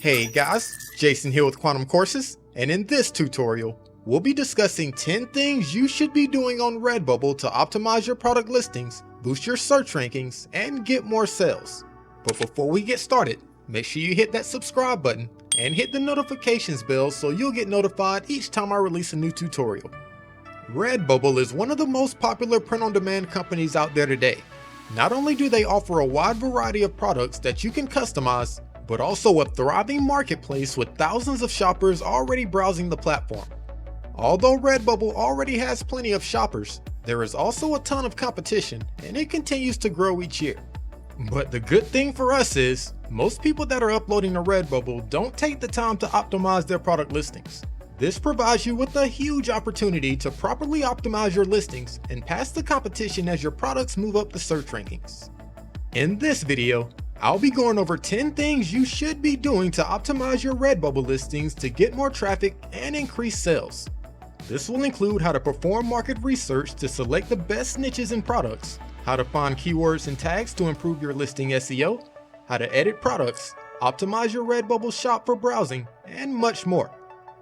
Hey guys, Jason here with Quantum Courses, and in this tutorial, we'll be discussing 10 things you should be doing on Redbubble to optimize your product listings, boost your search rankings, and get more sales. But before we get started, make sure you hit that subscribe button and hit the notifications bell so you'll get notified each time I release a new tutorial. Redbubble is one of the most popular print-on-demand companies out there today. Not only do they offer a wide variety of products that you can customize, but also a thriving marketplace with thousands of shoppers already browsing the platform. Although Redbubble already has plenty of shoppers, there is also a ton of competition and it continues to grow each year. But the good thing for us is, most people that are uploading to Redbubble don't take the time to optimize their product listings. This provides you with a huge opportunity to properly optimize your listings and pass the competition as your products move up the search rankings. In this video, I'll be going over 10 things you should be doing to optimize your Redbubble listings to get more traffic and increase sales. This will include how to perform market research to select the best niches and products, how to find keywords and tags to improve your listing SEO, how to edit products, optimize your Redbubble shop for browsing, and much more.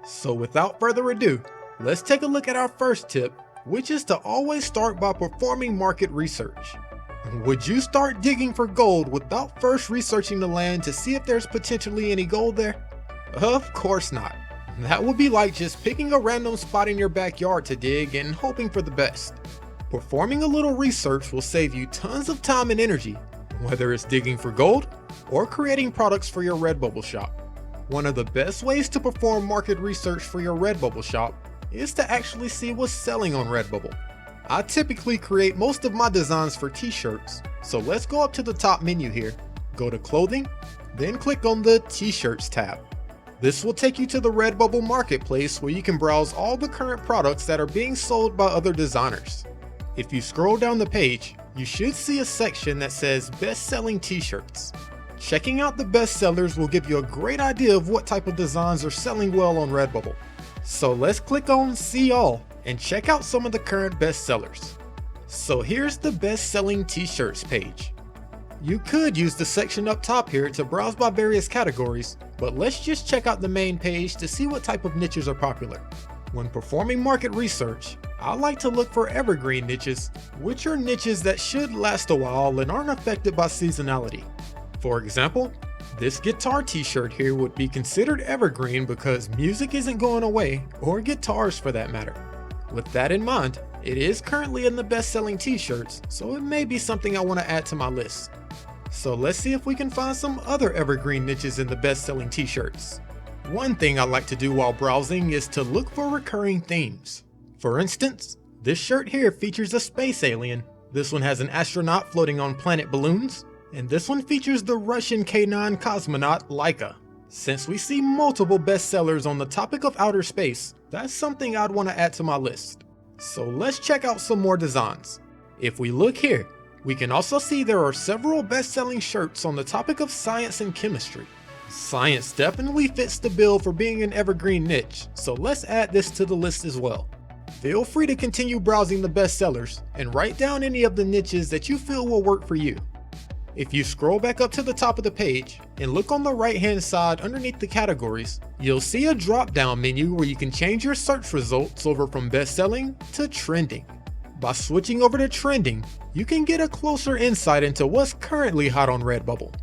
So without further ado, let's take a look at our first tip, which is to always start by performing market research. Would you start digging for gold without first researching the land to see if there's potentially any gold there? Of course not. That would be like just picking a random spot in your backyard to dig and hoping for the best. Performing a little research will save you tons of time and energy, whether it's digging for gold or creating products for your Redbubble shop. One of the best ways to perform market research for your Redbubble shop is to actually see what's selling on Redbubble. I typically create most of my designs for t-shirts, so let's go up to the top menu here, go to clothing, then click on the t-shirts tab. This will take you to the Redbubble marketplace where you can browse all the current products that are being sold by other designers. If you scroll down the page, you should see a section that says best-selling t-shirts. Checking out the best sellers will give you a great idea of what type of designs are selling well on Redbubble. So let's click on See All and check out some of the current best sellers. So here's the best-selling t-shirts page. You could use the section up top here to browse by various categories, but let's just check out the main page to see what type of niches are popular. When performing market research, I like to look for evergreen niches, which are niches that should last a while and aren't affected by seasonality. For example, this guitar t-shirt here would be considered evergreen because music isn't going away, or guitars for that matter. With that in mind, it is currently in the best-selling t-shirts, so it may be something I want to add to my list. So let's see if we can find some other evergreen niches in the best-selling t-shirts. One thing I like to do while browsing is to look for recurring themes. For instance, this shirt here features a space alien, this one has an astronaut floating on planet balloons, and this one features the Russian K9 cosmonaut Laika. Since we see multiple bestsellers on the topic of outer space, that's something I'd want to add to my list. So let's check out some more designs. If we look here, we can also see there are several best-selling shirts on the topic of science and chemistry. Science definitely fits the bill for being an evergreen niche, so let's add this to the list as well. Feel free to continue browsing the bestsellers and write down any of the niches that you feel will work for you. If you scroll back up to the top of the page and look on the right hand side underneath the categories, you'll see a drop down menu where you can change your search results over from best-selling to trending. By switching over to trending, you can get a closer insight into what's currently hot on Redbubble.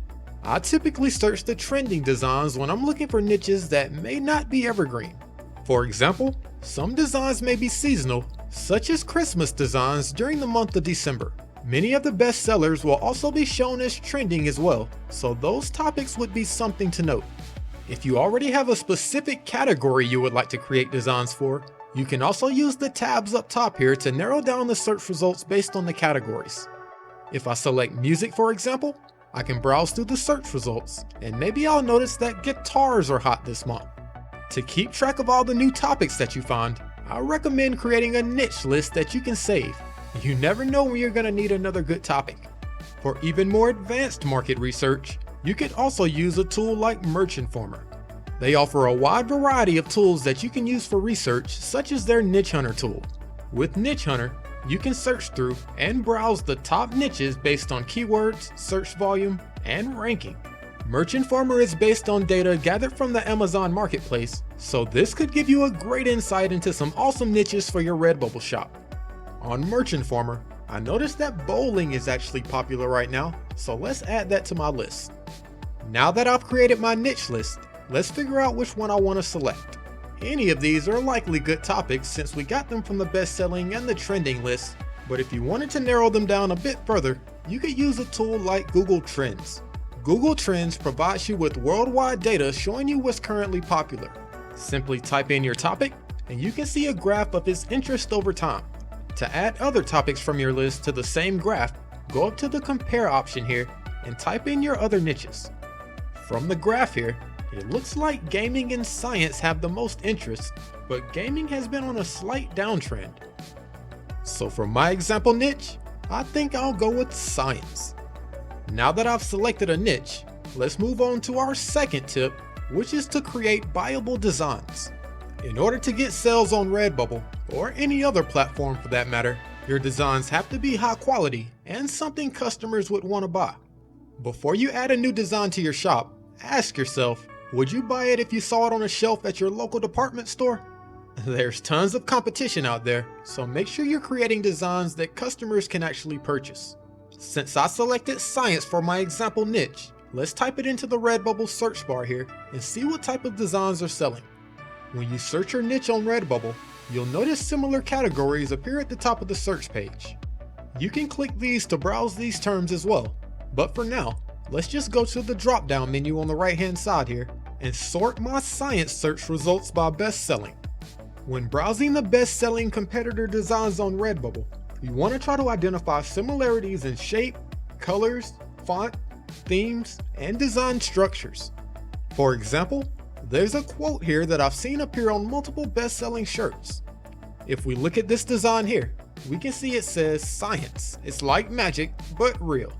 I typically search the trending designs when I'm looking for niches that may not be evergreen. For example, some designs may be seasonal, such as Christmas designs during the month of December. Many of the best sellers will also be shown as trending as well, so those topics would be something to note. If you already have a specific category you would like to create designs for, you can also use the tabs up top here to narrow down the search results based on the categories. If I select music, for example, I can browse through the search results, and maybe I'll notice that guitars are hot this month. To keep track of all the new topics that you find, I recommend creating a niche list that you can save. You never know when you're going to need another good topic. For even more advanced market research, you can also use a tool like Merch Informer. They offer a wide variety of tools that you can use for research, such as their Niche Hunter tool. With Niche Hunter, you can search through and browse the top niches based on keywords, search volume, and ranking. Merchant Farmer is based on data gathered from the Amazon Marketplace, so this could give you a great insight into some awesome niches for your Redbubble shop. On Merchant Farmer, I noticed that bowling is actually popular right now, so let's add that to my list. Now that I've created my niche list, let's figure out which one I want to select. Any of these are likely good topics since we got them from the best-selling and the trending list, but if you wanted to narrow them down a bit further, you could use a tool like Google Trends. Google Trends provides you with worldwide data showing you what's currently popular. Simply type in your topic, and you can see a graph of its interest over time. To add other topics from your list to the same graph, go up to the Compare option here and type in your other niches. From the graph here, it looks like gaming and science have the most interest, but gaming has been on a slight downtrend. So for my example niche, I think I'll go with science. Now that I've selected a niche, let's move on to our second tip, which is to create buyable designs. In order to get sales on Redbubble, or any other platform for that matter, your designs have to be high quality and something customers would want to buy. Before you add a new design to your shop, ask yourself, would you buy it if you saw it on a shelf at your local department store? There's tons of competition out there, so make sure you're creating designs that customers can actually purchase. Since I selected science for my example niche, let's type it into the Redbubble search bar here and see what type of designs are selling. When you search your niche on Redbubble, you'll notice similar categories appear at the top of the search page. You can click these to browse these terms as well, but for now, let's just go to the drop-down menu on the right-hand side here and sort my science search results by best-selling. When browsing the best-selling competitor designs on Redbubble, you want to try to identify similarities in shape, colors, font, themes, and design structures. For example, there's a quote here that I've seen appear on multiple best-selling shirts. If we look at this design here, we can see it says science. It's like magic, but real.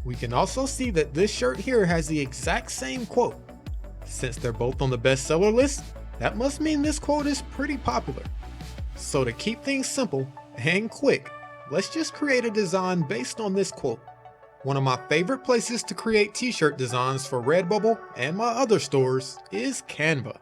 We can also see that this shirt here has the exact same quote. Since they're both on the bestseller list, that must mean this quote is pretty popular. So to keep things simple and quick, let's just create a design based on this quote. One of my favorite places to create t-shirt designs for Redbubble and my other stores is Canva.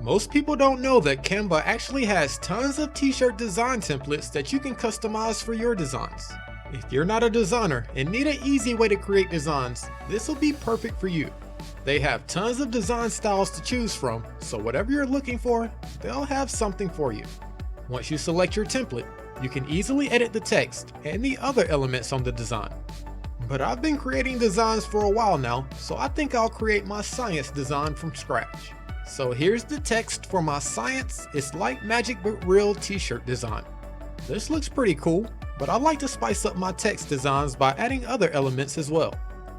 Most people don't know that Canva actually has tons of t-shirt design templates that you can customize for your designs. If you're not a designer and need an easy way to create designs, this will be perfect for you. They have tons of design styles to choose from, so whatever you're looking for, they'll have something for you. Once you select your template, you can easily edit the text and the other elements on the design. But I've been creating designs for a while now, so I think I'll create my science design from scratch. So here's the text for my science It's Like Magic But Real t-shirt design. This looks pretty cool, but I like to spice up my text designs by adding other elements as well.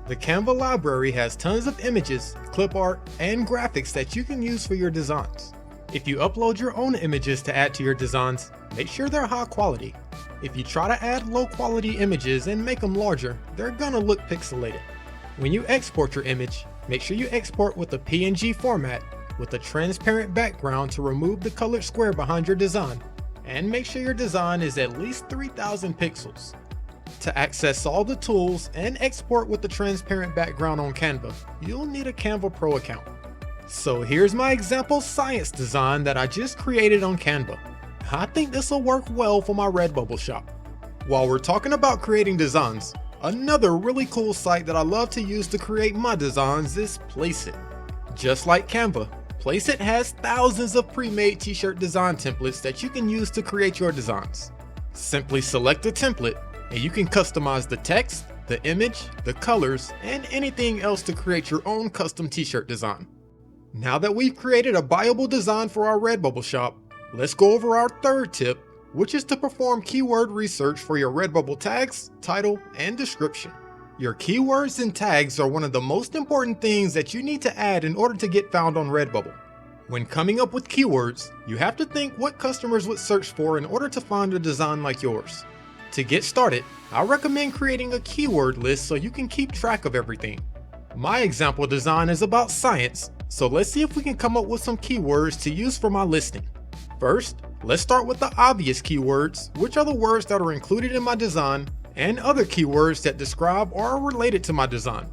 The Canva library has tons of images, clip art, and graphics that you can use for your designs. If you upload your own images to add to your designs, make sure they're high quality. If you try to add low quality images and make them larger, they're gonna look pixelated. When you export your image, make sure you export with a PNG format with a transparent background to remove the colored square behind your design, and make sure your design is at least 3000 pixels. To access all the tools and export with the transparent background on Canva, you'll need a Canva Pro account. So here's my example science design that I just created on Canva. I think this will work well for my Redbubble shop. While we're talking about creating designs, another really cool site that I love to use to create my designs is Placeit. Just like Canva, Placeit has thousands of pre-made t-shirt design templates that you can use to create your designs. Simply select a template and you can customize the text, the image, the colors, and anything else to create your own custom t-shirt design. Now that we've created a buyable design for our Redbubble shop, let's go over our third tip, which is to perform keyword research for your Redbubble tags, title, and description. Your keywords and tags are one of the most important things that you need to add in order to get found on Redbubble. When coming up with keywords, you have to think what customers would search for in order to find a design like yours. To get started, I recommend creating a keyword list so you can keep track of everything. My example design is about science, so let's see if we can come up with some keywords to use for my listing. First, let's start with the obvious keywords, which are the words that are included in my design, and other keywords that describe or are related to my design.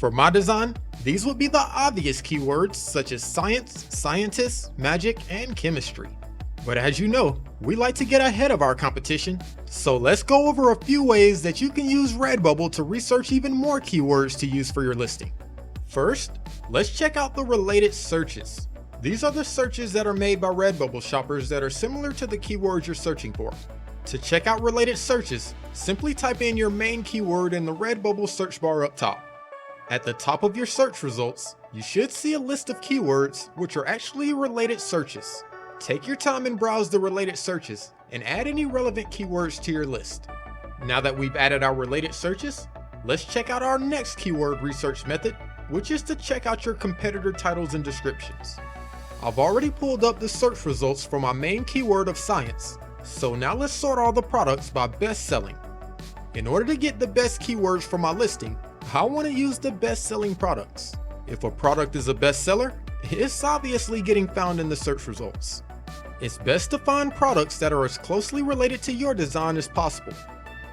For my design, these would be the obvious keywords such as science, scientists, magic, and chemistry. But as you know, we like to get ahead of our competition, so let's go over a few ways that you can use Redbubble to research even more keywords to use for your listing. First, let's check out the related searches. These are the searches that are made by Redbubble shoppers that are similar to the keywords you're searching for. To check out related searches, simply type in your main keyword in the Redbubble search bar up top. At the top of your search results, you should see a list of keywords which are actually related searches. Take your time and browse the related searches and add any relevant keywords to your list. Now that we've added our related searches, let's check out our next keyword research method, which is to check out your competitor titles and descriptions. I've already pulled up the search results for my main keyword of science, so now let's sort all the products by best selling. In order to get the best keywords for my listing, I want to use the best selling products. If a product is a bestseller, it's obviously getting found in the search results. It's best to find products that are as closely related to your design as possible.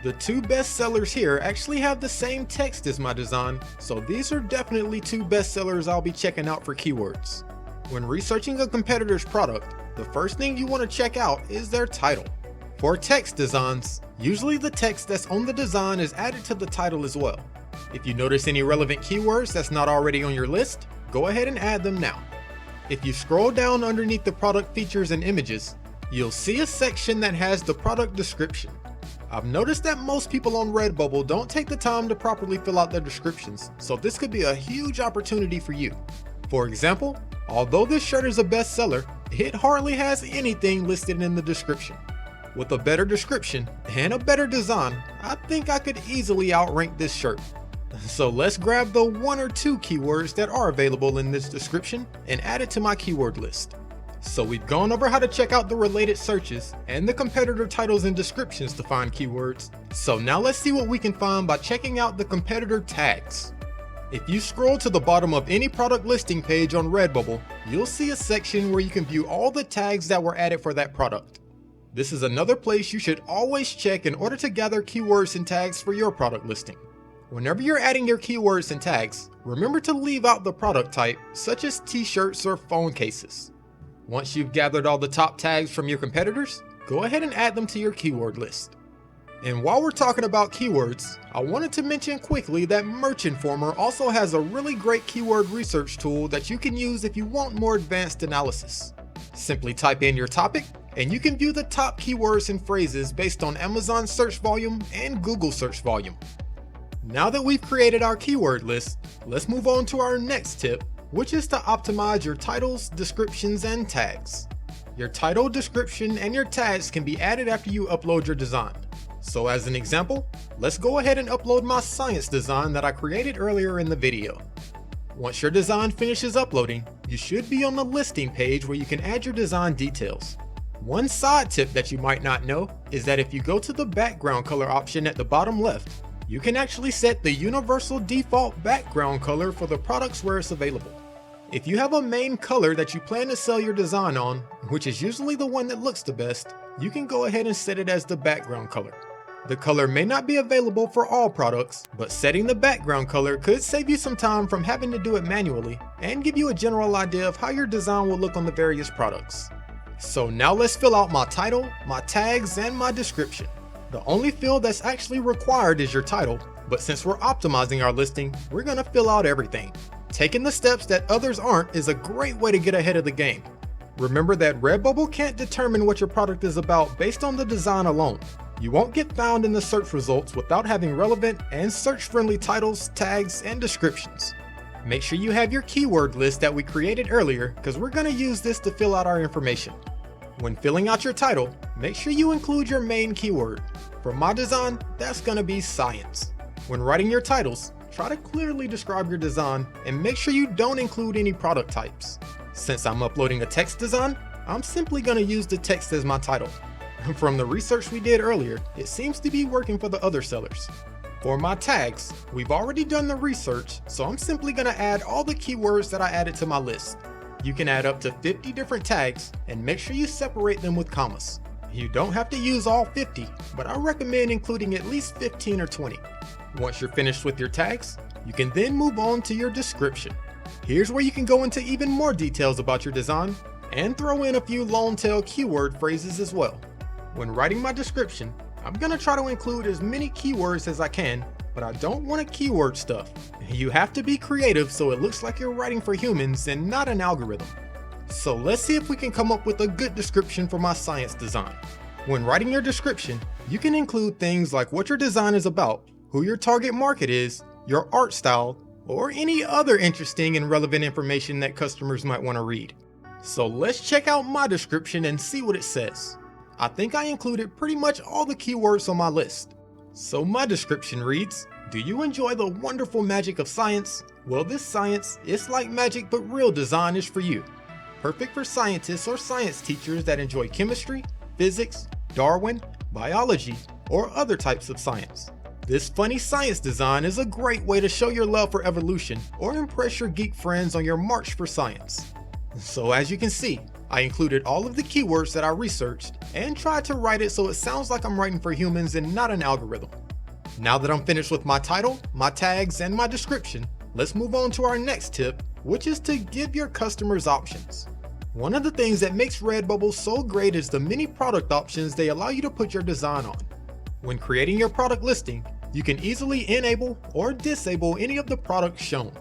The two best sellers here actually have the same text as my design, so these are definitely two best sellers I'll be checking out for keywords. When researching a competitor's product, the first thing you want to check out is their title. For text designs, usually the text that's on the design is added to the title as well. If you notice any relevant keywords that's not already on your list, go ahead and add them now. If you scroll down underneath the product features and images, you'll see a section that has the product description. I've noticed that most people on Redbubble don't take the time to properly fill out their descriptions, so this could be a huge opportunity for you. For example, although this shirt is a bestseller, it hardly has anything listed in the description. With a better description and a better design, I think I could easily outrank this shirt. So let's grab the 1 or 2 keywords that are available in this description and add it to my keyword list. So we've gone over how to check out the related searches and the competitor titles and descriptions to find keywords. So now let's see what we can find by checking out the competitor tags. If you scroll to the bottom of any product listing page on Redbubble, you'll see a section where you can view all the tags that were added for that product. This is another place you should always check in order to gather keywords and tags for your product listing. Whenever you're adding your keywords and tags, remember to leave out the product type, such as t-shirts or phone cases. Once you've gathered all the top tags from your competitors, go ahead and add them to your keyword list. And while we're talking about keywords, I wanted to mention quickly that Merch Informer also has a really great keyword research tool that you can use if you want more advanced analysis. Simply type in your topic, and you can view the top keywords and phrases based on Amazon search volume and Google search volume. Now that we've created our keyword list, let's move on to our next tip, which is to optimize your titles, descriptions, and tags. Your title, description, and your tags can be added after you upload your design. So as an example, let's go ahead and upload my science design that I created earlier in the video. Once your design finishes uploading, you should be on the listing page where you can add your design details. One side tip that you might not know is that if you go to the background color option at the bottom left, you can actually set the universal default background color for the products where it's available. If you have a main color that you plan to sell your design on, which is usually the one that looks the best, you can go ahead and set it as the background color. The color may not be available for all products, but setting the background color could save you some time from having to do it manually and give you a general idea of how your design will look on the various products. So now let's fill out my title, my tags, and my description. The only field that's actually required is your title, but since we're optimizing our listing, we're gonna fill out everything. Taking the steps that others aren't is a great way to get ahead of the game. Remember that Redbubble can't determine what your product is about based on the design alone. You won't get found in the search results without having relevant and search-friendly titles, tags, and descriptions. Make sure you have your keyword list that we created earlier, because we're gonna use this to fill out our information. When filling out your title, make sure you include your main keyword. For my design, that's gonna be science. When writing your titles, try to clearly describe your design and make sure you don't include any product types. Since I'm uploading a text design, I'm simply gonna use the text as my title. From the research we did earlier, it seems to be working for the other sellers. For my tags, we've already done the research, so I'm simply gonna add all the keywords that I added to my list. You can add up to 50 different tags and make sure you separate them with commas. You don't have to use all 50, but I recommend including at least 15 or 20. Once you're finished with your tags, you can then move on to your description. Here's where you can go into even more details about your design and throw in a few long tail keyword phrases as well. When writing my description, I'm gonna try to include as many keywords as I can, but I don't want to keyword stuff. You have to be creative so it looks like you're writing for humans and not an algorithm. So let's see if we can come up with a good description for my science design. When writing your description, you can include things like what your design is about, who your target market is, your art style, or any other interesting and relevant information that customers might want to read. So let's check out my description and see what it says. I think I included pretty much all the keywords on my list. So my description reads, do you enjoy the wonderful magic of science? Well, this science, it's like magic but real design is for you. Perfect for scientists or science teachers that enjoy chemistry, physics, Darwin, biology, or other types of science. This funny science design is a great way to show your love for evolution or impress your geek friends on your march for science. So as you can see, I included all of the keywords that I researched and tried to write it so it sounds like I'm writing for humans and not an algorithm. Now that I'm finished with my title, my tags, and my description, let's move on to our next tip, which is to give your customers options. One of the things that makes Redbubble so great is the many product options they allow you to put your design on. When creating your product listing, you can easily enable or disable any of the products shown.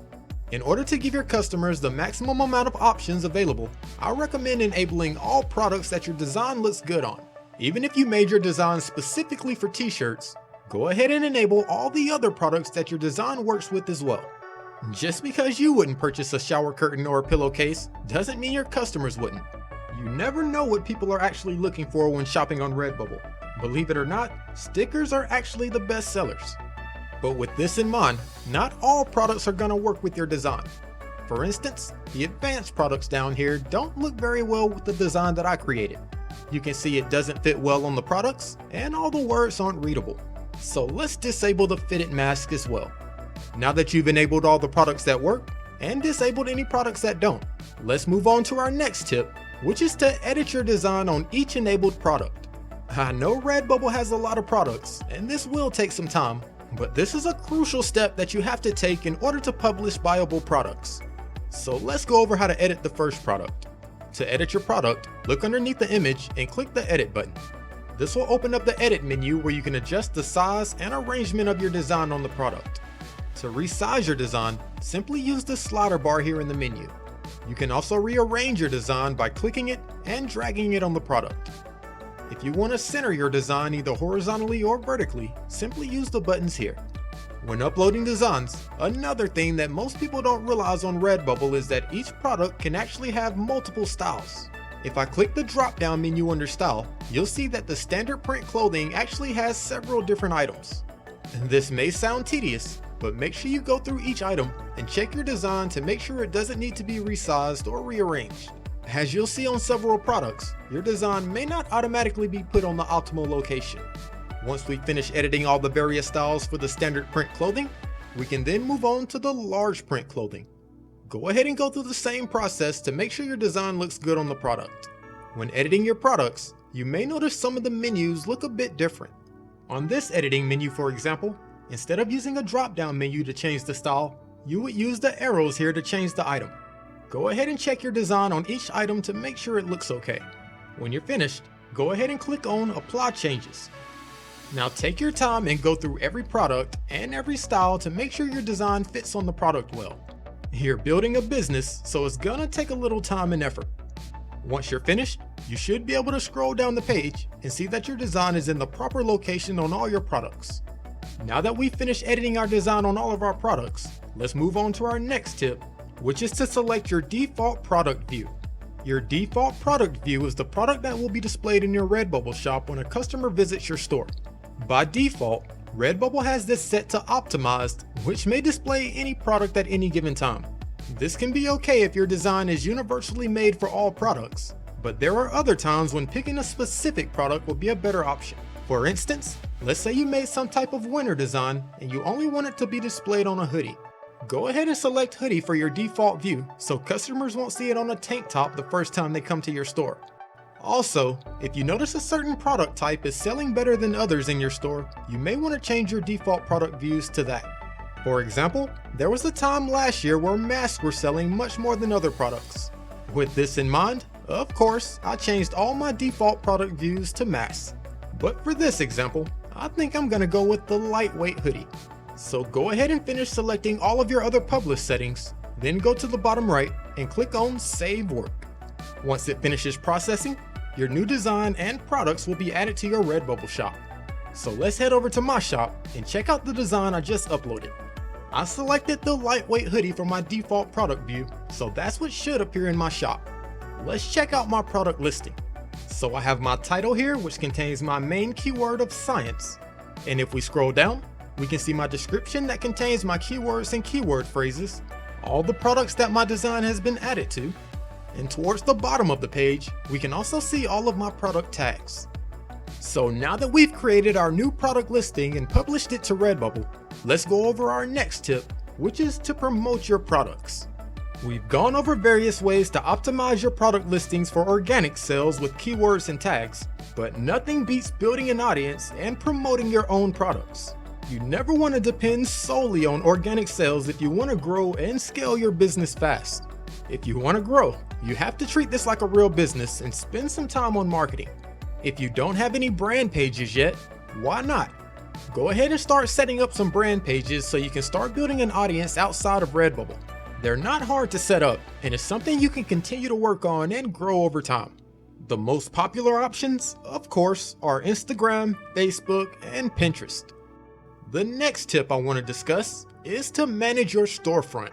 In order to give your customers the maximum amount of options available, I recommend enabling all products that your design looks good on. Even if you made your design specifically for t-shirts, go ahead and enable all the other products that your design works with as well. Just because you wouldn't purchase a shower curtain or a pillowcase doesn't mean your customers wouldn't. You never know what people are actually looking for when shopping on Redbubble. Believe it or not, stickers are actually the best sellers. But with this in mind, not all products are gonna work with your design. For instance, the advanced products down here don't look very well with the design that I created. You can see it doesn't fit well on the products, and all the words aren't readable. So let's disable the fitted mask as well. Now that you've enabled all the products that work, and disabled any products that don't, let's move on to our next tip, which is to edit your design on each enabled product. I know Redbubble has a lot of products, and this will take some time, but this is a crucial step that you have to take in order to publish buyable products. So let's go over how to edit the first product. To edit your product, look underneath the image and click the edit button. This will open up the edit menu where you can adjust the size and arrangement of your design on the product. To resize your design, simply use the slider bar here in the menu. You can also rearrange your design by clicking it and dragging it on the product. If you want to center your design either horizontally or vertically, simply use the buttons here. When uploading designs, another thing that most people don't realize on Redbubble is that each product can actually have multiple styles. If I click the drop-down menu under Style, you'll see that the standard print clothing actually has several different items. This may sound tedious, but make sure you go through each item and check your design to make sure it doesn't need to be resized or rearranged. As you'll see on several products, your design may not automatically be put on the optimal location. Once we finish editing all the various styles for the standard print clothing, we can then move on to the large print clothing. Go ahead and go through the same process to make sure your design looks good on the product. When editing your products, you may notice some of the menus look a bit different. On this editing menu, for example, instead of using a drop-down menu to change the style, you would use the arrows here to change the item. Go ahead and check your design on each item to make sure it looks okay. When you're finished, go ahead and click on Apply Changes. Now take your time and go through every product and every style to make sure your design fits on the product well. You're building a business, so it's gonna take a little time and effort. Once you're finished, you should be able to scroll down the page and see that your design is in the proper location on all your products. Now that we've finished editing our design on all of our products, let's move on to our next tip, which is to select your default product view. Your default product view is the product that will be displayed in your Redbubble shop when a customer visits your store. By default, Redbubble has this set to optimized, which may display any product at any given time. This can be okay if your design is universally made for all products, but there are other times when picking a specific product will be a better option. For instance, let's say you made some type of winter design and you only want it to be displayed on a hoodie. Go ahead and select hoodie for your default view so customers won't see it on a tank top the first time they come to your store. Also, if you notice a certain product type is selling better than others in your store, you may want to change your default product views to that. For example, there was a time last year where masks were selling much more than other products. With this in mind, of course, I changed all my default product views to masks. But for this example, I think I'm gonna go with the lightweight hoodie. So go ahead and finish selecting all of your other publish settings, then go to the bottom right and click on Save Work. Once it finishes processing, your new design and products will be added to your Redbubble shop. So let's head over to my shop and check out the design I just uploaded. I selected the lightweight hoodie from my default product view, so that's what should appear in my shop. Let's check out my product listing. So I have my title here, which contains my main keyword of science. And if we scroll down, we can see my description that contains my keywords and keyword phrases, all the products that my design has been added to, and towards the bottom of the page, we can also see all of my product tags. So now that we've created our new product listing and published it to Redbubble, let's go over our next tip, which is to promote your products. We've gone over various ways to optimize your product listings for organic sales with keywords and tags, but nothing beats building an audience and promoting your own products. You never want to depend solely on organic sales if you want to grow and scale your business fast. If you want to grow, you have to treat this like a real business and spend some time on marketing. If you don't have any brand pages yet, why not? Go ahead and start setting up some brand pages so you can start building an audience outside of Redbubble. They're not hard to set up, and it's something you can continue to work on and grow over time. The most popular options, of course, are Instagram, Facebook, and Pinterest. The next tip I want to discuss is to manage your storefront.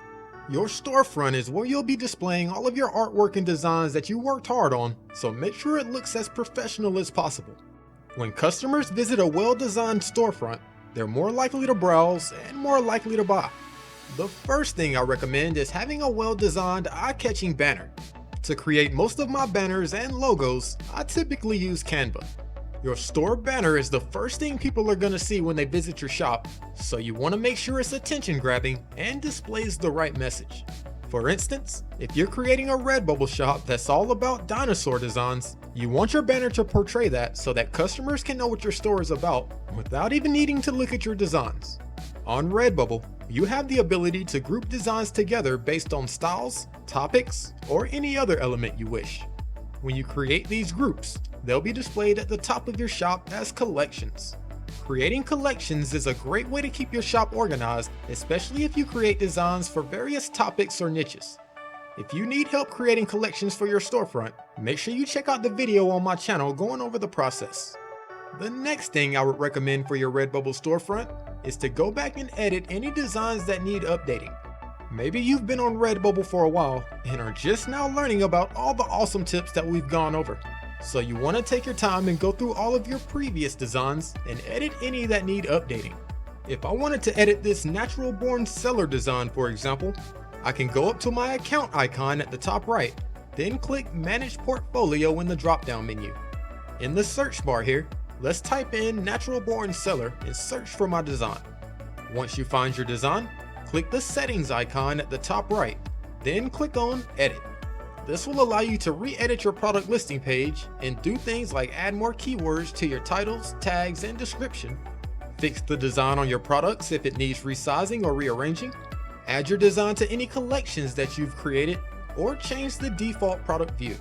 Your storefront is where you'll be displaying all of your artwork and designs that you worked hard on, so make sure it looks as professional as possible. When customers visit a well-designed storefront, they're more likely to browse and more likely to buy. The first thing I recommend is having a well-designed, eye-catching banner. To create most of my banners and logos, I typically use Canva. Your store banner is the first thing people are going to see when they visit your shop, so you want to make sure it's attention-grabbing and displays the right message. For instance, if you're creating a Redbubble shop that's all about dinosaur designs, you want your banner to portray that so that customers can know what your store is about without even needing to look at your designs. On Redbubble, you have the ability to group designs together based on styles, topics, or any other element you wish. When you create these groups, they'll be displayed at the top of your shop as collections. Creating collections is a great way to keep your shop organized, especially if you create designs for various topics or niches. If you need help creating collections for your storefront, make sure you check out the video on my channel going over the process. The next thing I would recommend for your Redbubble storefront is to go back and edit any designs that need updating. Maybe you've been on Redbubble for a while and are just now learning about all the awesome tips that we've gone over. So you want to take your time and go through all of your previous designs and edit any that need updating. If I wanted to edit this natural born seller design, for example, I can go up to my account icon at the top right, then click Manage Portfolio in the drop-down menu. In the search bar here, let's type in natural born seller and search for my design. Once you find your design, click the settings icon at the top right, then click on Edit. This will allow you to re-edit your product listing page and do things like add more keywords to your titles, tags, and description, fix the design on your products if it needs resizing or rearranging, add your design to any collections that you've created, or change the default product view.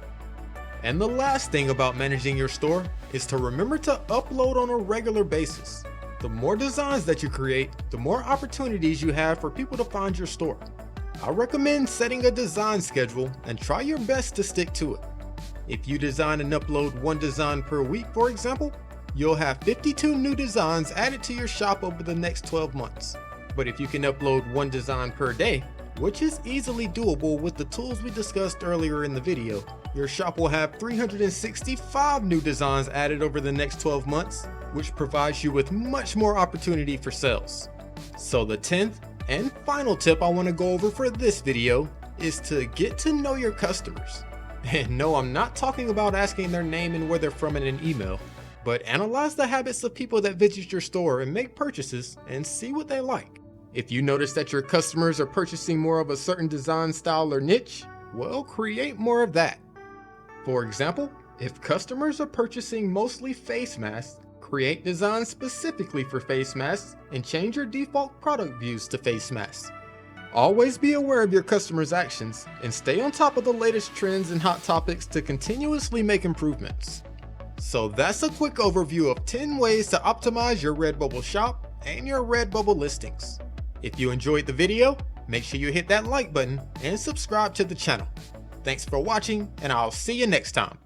And the last thing about managing your store is to remember to upload on a regular basis. The more designs that you create, the more opportunities you have for people to find your store. I recommend setting a design schedule and try your best to stick to it. If you design and upload one design per week, for example, you'll have 52 new designs added to your shop over the next 12 months. But if you can upload one design per day, which is easily doable with the tools we discussed earlier in the video, your shop will have 365 new designs added over the next 12 months, which provides you with much more opportunity for sales. So the 10th and final tip I want to go over for this video is to get to know your customers. And no, I'm not talking about asking their name and where they're from in an email, but analyze the habits of people that visit your store and make purchases and see what they like. If you notice that your customers are purchasing more of a certain design style or niche, well, create more of that. For example, If customers are purchasing mostly face masks, create designs specifically for face masks and change your default product views to face masks. Always be aware of your customers' actions and stay on top of the latest trends and hot topics to continuously make improvements. So that's a quick overview of 10 ways to optimize your Redbubble shop and your Redbubble listings. If you enjoyed the video, make sure you hit that like button and subscribe to the channel. Thanks for watching, and I'll see you next time.